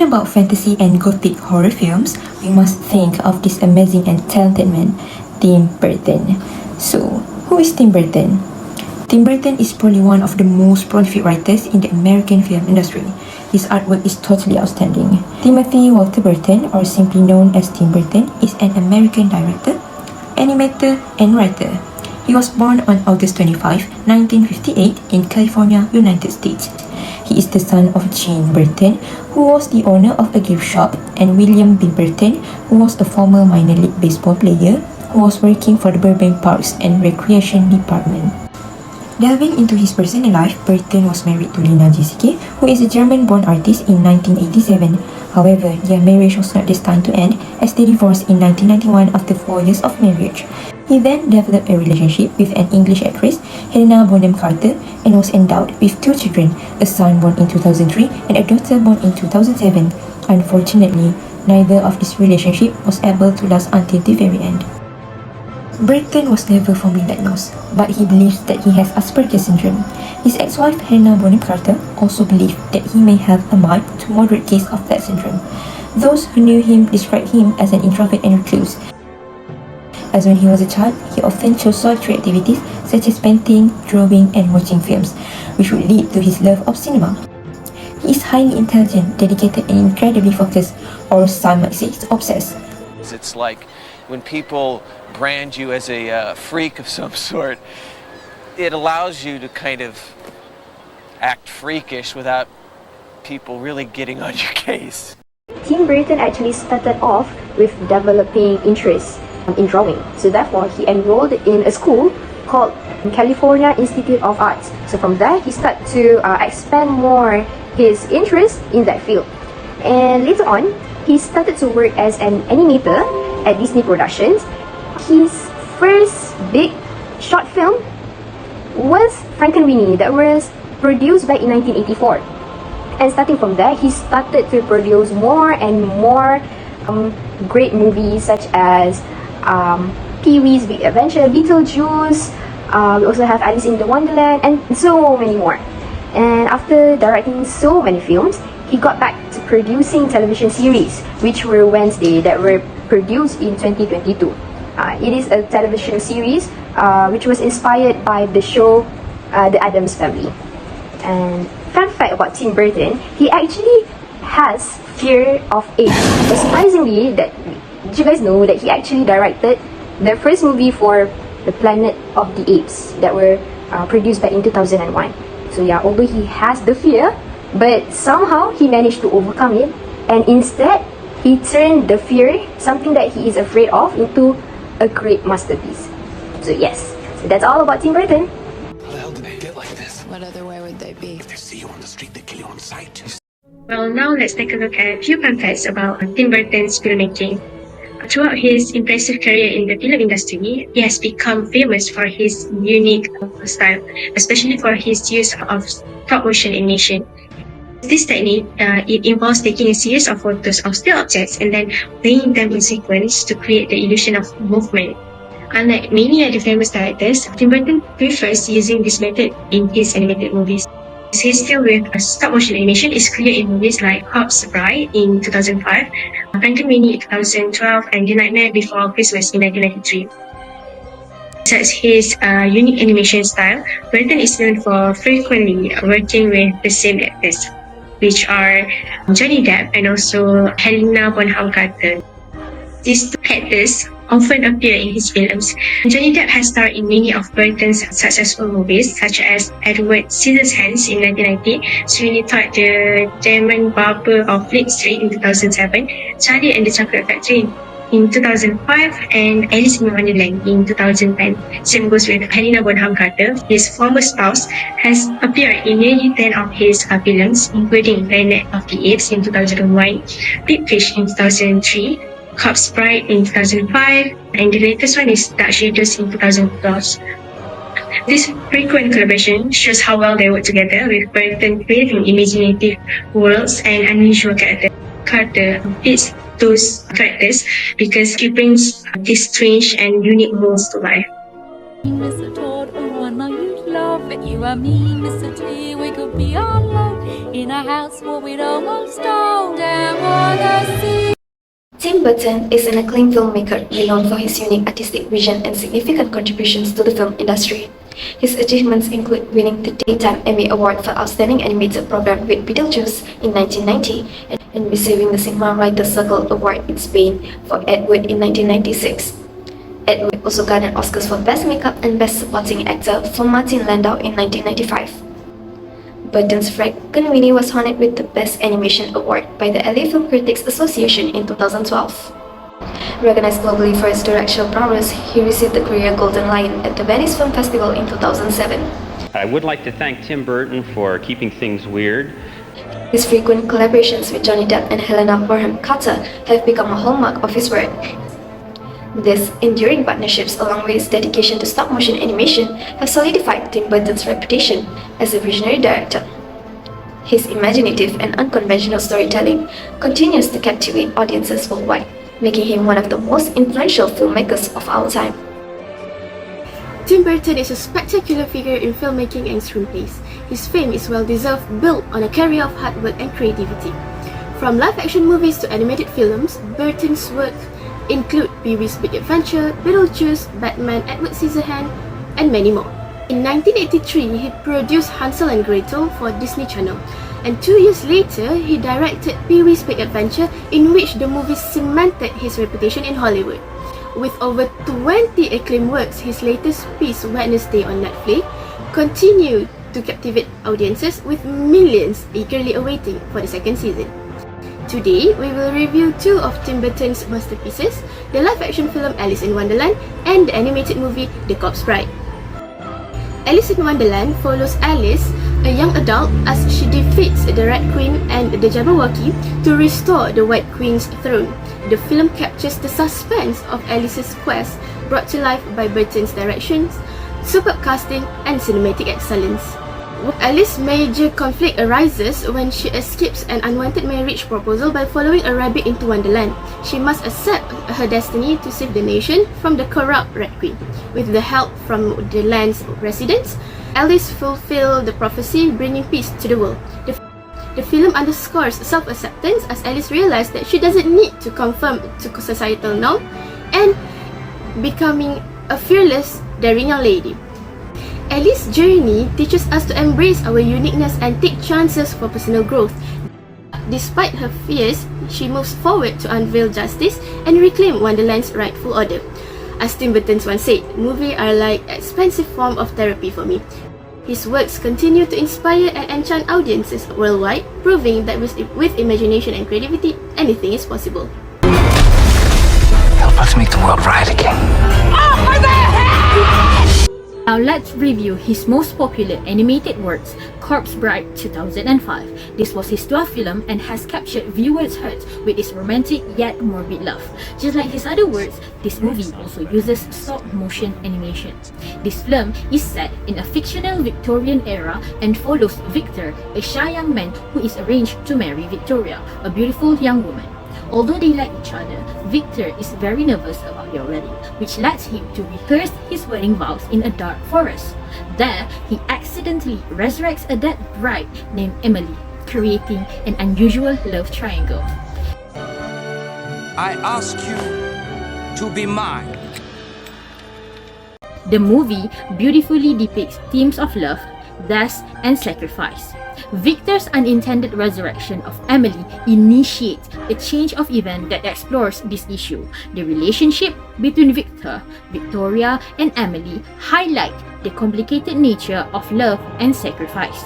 about fantasy and gothic horror films, we must think of this amazing and talented man, Tim Burton. So, who is Tim Burton? Tim Burton is probably one of the most prolific writers in the American film industry. His artwork is totally outstanding. Timothy Walter Burton, or simply known as Tim Burton, is an American director, animator, and writer. He was born on August 25, 1958 in California, United States. He is the son of Jane Burton, who was the owner of a gift shop, and William B. Burton, who was a former minor league baseball player who was working for the Burbank Parks and Recreation Department. Delving into his personal life, Burton was married to Lina Jessica, who is a German-born artist in 1987. However, their marriage was not destined to end as they divorced in 1991 after 4 years of marriage. He then developed a relationship with an English actress, Helena Bonham Carter, and was endowed with 2 children, a son born in 2003 and a daughter born in 2007. Unfortunately, neither of this relationship was able to last until the very end. Burton was never formally diagnosed, but he believes that he has Asperger's syndrome. His ex-wife Helena Bonham Carter also believed that he may have a mild to moderate case of that syndrome. Those who knew him described him as an introvert and recluse, as when he was a child, he often chose solitary activities such as painting, drawing, and watching films, which would lead to his love of cinema. He is highly intelligent, dedicated, and incredibly focused, or some might say obsessed. It's like when people brand you as a freak of some sort, it allows you to kind of act freakish without people really getting on your case. Tim Burton actually started off with developing interest in drawing. So therefore, he enrolled in a school called California Institute of Arts. So from there, he started to expand more his interest in that field. And later on, he started to work as an animator at Disney Productions. His first big short film was Frankenweenie, that was produced back in 1984. And starting from there, he started to produce more and more great movies such as Pee-wee's Big Adventure, Beetlejuice, we also have Alice in the Wonderland, and so many more. And after directing so many films, he got back to producing television series, which were Wednesday, that were produced in 2022. It is a television series which was inspired by the show The Addams Family. And fun fact about Tim Burton, he actually has fear of apes. But surprisingly, did you guys know that he actually directed the first movie for the Planet of the Apes that were produced back in 2001. So yeah, although he has the fear, but somehow he managed to overcome it, and instead he turned the fear, something that he is afraid of, into a great masterpiece. So yes, so that's all about Tim Burton. How the hell did they get like this? What other way would they be? If they see you on the street, they kill you on sight. Well, now let's take a look at a few fun facts about Tim Burton's filmmaking. Throughout his impressive career in the film industry, he has become famous for his unique style, especially for his use of stop-motion animation. This technique, it involves taking a series of photos of still objects and then playing them in sequence to create the illusion of movement. Unlike many other famous directors, Tim Burton prefers using this method in his animated movies. His skill with stop-motion animation is clear in movies like Corpse Bride in 2005, Frankenweenie in 2012, and The Nightmare Before Christmas in 1993. Besides his unique animation style, Burton is known for frequently working with the same actors, which are Johnny Depp and also Helena Bonham Carter. These two actors often appear in his films. Johnny Depp has starred in many of Burton's successful movies, such as Edward Scissorhands in 1990, Sweeney Todd the Demon Barber of Fleet Street in 2007, Charlie and the Chocolate Factory in 2005, and Alice in Wonderland in 2010. Same goes with Helena Bonham Carter. His former spouse has appeared in nearly 10 of his films, including Planet of the Apes in 2001, Big Fish in 2003, Corpse Bride in 2005, and the latest one is Dark Shadows in 2012. This frequent collaboration shows how well they work together, with Burton creating imaginative worlds and unusual characters. Carter fits those characters because he brings these strange and unique worlds to life. Mr. Todd, oh, I know you love it. You and me, Mr. T, we could be alone. in a house where we'd almost all down on the sea. Tim Burton is an acclaimed filmmaker renowned for his unique artistic vision and significant contributions to the film industry. His achievements include winning the Daytime Emmy Award for Outstanding Animated Program with Beetlejuice in 1990 and receiving the Sigma Writers Circle Award in Spain for Ed Wood in 1996. Ed Wood also garnered Oscars for Best Makeup and Best Supporting Actor for Martin Landau in 1995. Burton's Frankenweenie was honored with the Best Animation Award by the LA Film Critics Association in 2012. Recognized globally for his directorial prowess, he received the Career Golden Lion at the Venice Film Festival in 2007. I would like to thank Tim Burton for keeping things weird. His frequent collaborations with Johnny Depp and Helena Bonham Carter have become a hallmark of his work. These enduring partnerships, along with his dedication to stop-motion animation, have solidified Tim Burton's reputation as a visionary director. His imaginative and unconventional storytelling continues to captivate audiences worldwide, making him one of the most influential filmmakers of our time. Tim Burton is a spectacular figure in filmmaking and screenplays. His fame is well-deserved, built on a career of hard work and creativity. From live-action movies to animated films, Burton's work include BIS Big Adventure, Beetlejuice, Batman, Edward Scissorhands, and many more. In 1983, he produced Hansel and Gretel for Disney Channel, and 2 years later, he directed Pee-wee's Big Adventure, in which the movie cemented his reputation in Hollywood. With over 20 acclaimed works, his latest piece, Wednesday on Netflix, continued to captivate audiences, with millions eagerly awaiting for the second season. Today, we will review two of Tim Burton's masterpieces, the live-action film Alice in Wonderland and the animated movie The Corpse Bride. Alice in Wonderland follows Alice, a young adult, as she defeats the Red Queen and the Jabberwocky to restore the White Queen's throne. The film captures the suspense of Alice's quest, brought to life by Burton's directions, superb casting, and cinematic excellence. Alice's major conflict arises when she escapes an unwanted marriage proposal by following a rabbit into Wonderland. She must accept her destiny to save the nation from the corrupt Red Queen. With the help from the land's residents, Alice fulfills the prophecy, bringing peace to the world. The film underscores self-acceptance as Alice realizes that she doesn't need to conform to societal norms and becoming a fearless, daring young lady. Alice's journey teaches us to embrace our uniqueness and take chances for personal growth. Despite her fears, she moves forward to unveil justice and reclaim Wonderland's rightful order. As Tim Burton once said, movies are like an expensive form of therapy for me. His works continue to inspire and enchant audiences worldwide, proving that with imagination and creativity, anything is possible. Help us make the world right again. Now let's review his most popular animated works, Corpse Bride 2005. This was his 12th film and has captured viewers' hearts with its romantic yet morbid love. Just like his other works, this movie also uses stop-motion animation. This film is set in a fictional Victorian era and follows Victor, a shy young man who is arranged to marry Victoria, a beautiful young woman. Although they like each other, Victor is very nervous about their wedding, which leads him to rehearse his wedding vows in a dark forest. There, he accidentally resurrects a dead bride named Emily, creating an unusual love triangle. I ask you to be mine. The movie beautifully depicts themes of love, death, and sacrifice. Victor's unintended resurrection of Emily initiates a change of event that explores this issue. The relationship between Victor, Victoria, and Emily highlight the complicated nature of love and sacrifice.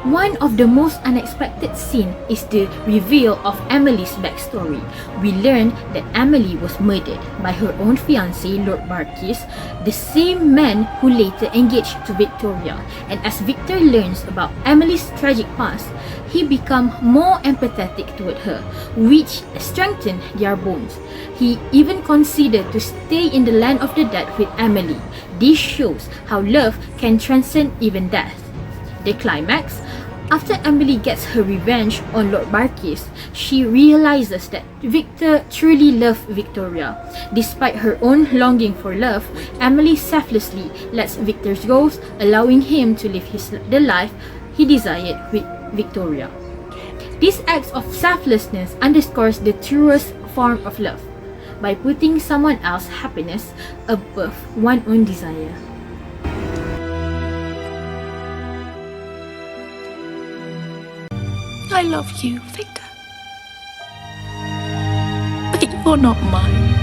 One of the most unexpected scenes is the reveal of Emily's backstory. We learn that Emily was murdered by her own fiancé, Lord Barkis, the same man who later engaged to Victoria. And as Victor learns about Emily's tragic past, he becomes more empathetic toward her, which strengthened their bonds. He even considered to stay in the land of the dead with Emily. This shows how love can transcend even death. The climax: after Emily gets her revenge on Lord Barkis, she realizes that Victor truly loved Victoria. Despite her own longing for love, Emily selflessly lets Victor go, allowing him to live the life he desired Victoria. This act of selflessness underscores the truest form of love, by putting someone else's happiness above one's own desire. I love you, Victor. But you're not mine.